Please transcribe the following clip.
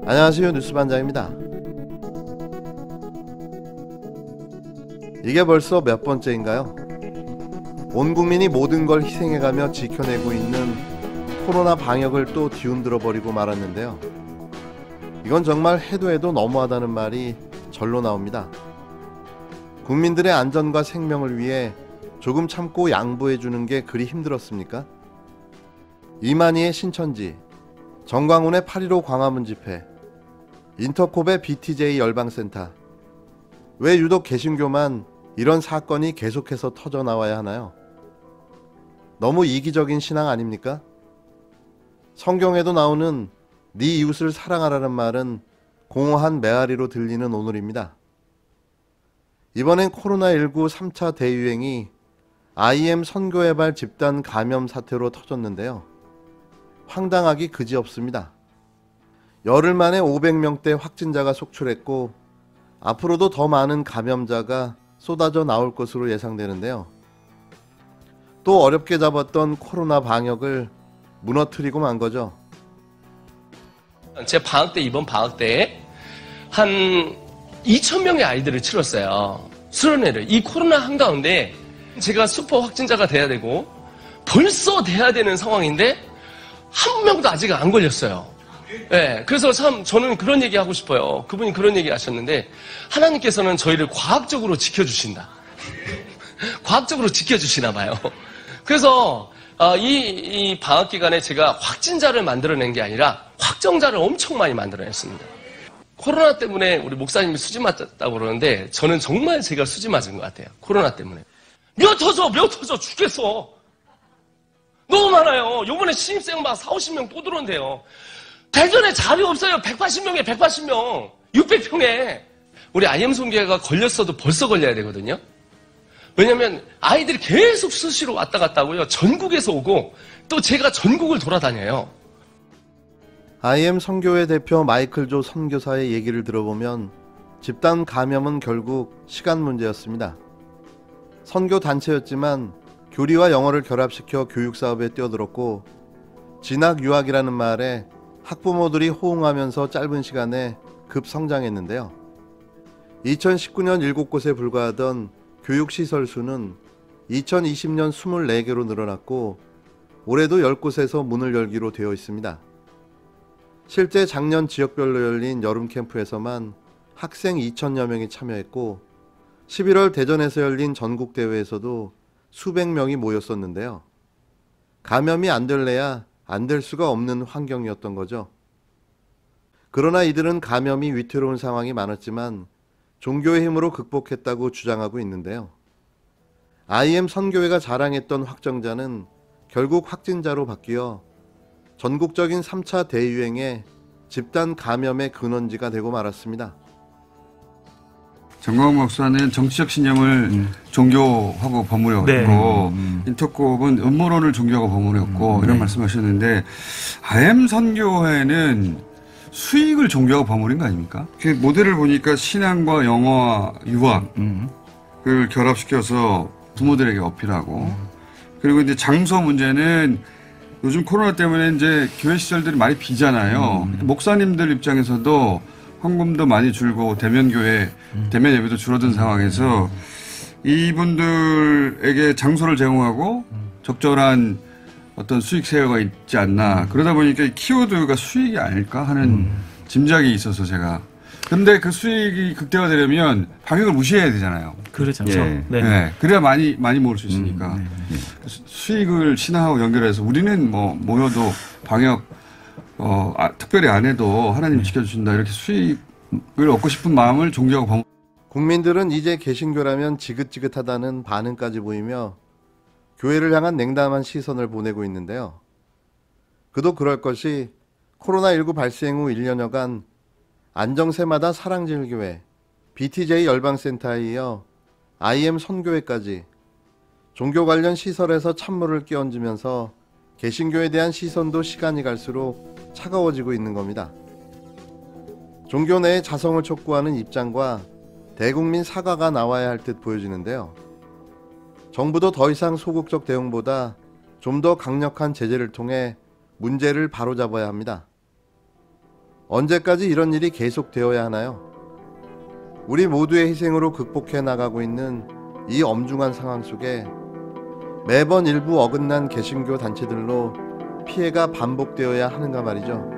안녕하세요, 뉴스반장입니다. 이게 벌써 몇 번째인가요? 온 국민이 모든 걸 희생해가며 지켜내고 있는 코로나 방역을 또 뒤흔들어 버리고 말았는데요. 이건 정말 해도 해도 너무하다는 말이 절로 나옵니다. 국민들의 안전과 생명을 위해 조금 참고 양보해주는 게 그리 힘들었습니까? 이만희의 신천지, 정광훈의 8.15 광화문 집회, 인터콥의 BTJ 열방센터. 왜 유독 개신교만 이런 사건이 계속해서 터져나와야 하나요? 너무 이기적인 신앙 아닙니까? 성경에도 나오는 네 이웃을 사랑하라는 말은 공허한 메아리로 들리는 오늘입니다. 이번엔 코로나19 3차 대유행이 IM 선교회발 집단 감염 사태로 터졌는데요. 황당하기 그지없습니다. 열흘 만에 500명대 확진자가 속출했고 앞으로도 더 많은 감염자가 쏟아져 나올 것으로 예상되는데요. 또 어렵게 잡았던 코로나 방역을 무너뜨리고 만 거죠. 제 방학 때, 이번 방학 때에 한 2,000명의 아이들을 치렀어요. 수련회를. 이 코로나 한가운데 제가 슈퍼 확진자가 돼야 되고 벌써 돼야 되는 상황인데 한 명도 아직 안 걸렸어요. 네, 그래서 참 저는 그런 얘기 하고 싶어요. 그분이 그런 얘기 하셨는데 하나님께서는 저희를 과학적으로 지켜주신다. 과학적으로 지켜주시나 봐요. 그래서 이 방학 기간에 제가 확진자를 만들어낸 게 아니라 확정자를 엄청 많이 만들어냈습니다. 코로나 때문에 우리 목사님이 수지 맞았다고 그러는데 저는 정말 제가 수지 맞은 것 같아요. 코로나 때문에. 몇 터져 죽겠어. 너무 많아요. 요번에 신입생 막 40-50명 또 들어온대요. 대전에 자리 없어요. 180명에 180명. 600평에. 우리 IM 선교회가 걸렸어도 벌써 걸려야 되거든요. 왜냐면 아이들이 계속 수시로 왔다 갔다 하고요. 전국에서 오고 또 제가 전국을 돌아다녀요. IM 선교회 대표 마이클 조 선교사의 얘기를 들어보면 집단 감염은 결국 시간 문제였습니다. 선교 단체였지만 교리와 영어를 결합시켜 교육사업에 뛰어들었고 진학 유학이라는 말에 학부모들이 호응하면서 짧은 시간에 급성장했는데요. 2019년 7곳에 불과하던 교육시설 수는 2020년 24개로 늘어났고 올해도 10곳에서 문을 열기로 되어 있습니다. 실제 작년 지역별로 열린 여름 캠프에서만 학생 2,000여 명이 참여했고 11월 대전에서 열린 전국대회에서도 수백 명이 모였었는데요. 감염이 안 될래야 안 될 수가 없는 환경이었던 거죠. 그러나 이들은 감염이 위태로운 상황이 많았지만 종교의 힘으로 극복했다고 주장하고 있는데요. IM 선교회가 자랑했던 확정자는 결국 확진자로 바뀌어 전국적인 3차 대유행의 집단 감염의 근원지가 되고 말았습니다. 정광훈 목사는 정치적 신념을 종교하고 버무렸고 인터콥은 음모론을 종교하고 버무렸고 이런 말씀하셨는데 IM 선교회는 수익을 종교하고 버무린 거 아닙니까? 그 모델을 보니까 신앙과 영어와 유학을 결합시켜서 부모들에게 어필하고 그리고 이제 장소 문제는 요즘 코로나 때문에 이제 교회 시설들이 많이 비잖아요. 목사님들 입장에서도 헌금도 많이 줄고 대면 예배도 줄어든 상황에서 이분들에게 장소를 제공하고 적절한 어떤 수익 세어가 있지 않나. 그러다 보니까 키워드가 수익이 아닐까 하는 짐작이 있어서 제가. 근데 그 수익이 극대화되려면 방역을 무시해야 되잖아요. 그렇죠. 네. 네. 그래야 많이 모을 수 있으니까. 수익을 신앙하고 연결해서 우리는 뭐 모여도 방역 특별히 안 해도 하나님 지켜주신다 이렇게 수익을 얻고 싶은 마음을 종교하고 국민들은 이제 개신교라면 지긋지긋하다는 반응까지 보이며 교회를 향한 냉담한 시선을 보내고 있는데요. 그도 그럴 것이 코로나19 발생 후 1년여간 안정세마다 사랑제일교회, BTJ 열방센터에 이어 IM 선교회까지 종교 관련 시설에서 찬물을 끼얹으면서 개신교에 대한 시선도 시간이 갈수록 차가워지고 있는 겁니다. 종교 내의 자성을 촉구하는 입장과 대국민 사과가 나와야 할 듯 보여지는데요. 정부도 더 이상 소극적 대응보다 좀 더 강력한 제재를 통해 문제를 바로잡아야 합니다. 언제까지 이런 일이 계속되어야 하나요? 우리 모두의 희생으로 극복해 나가고 있는 이 엄중한 상황 속에 매번 일부 어긋난 개신교 단체들로 피해가 반복되어야 하는가 말이죠.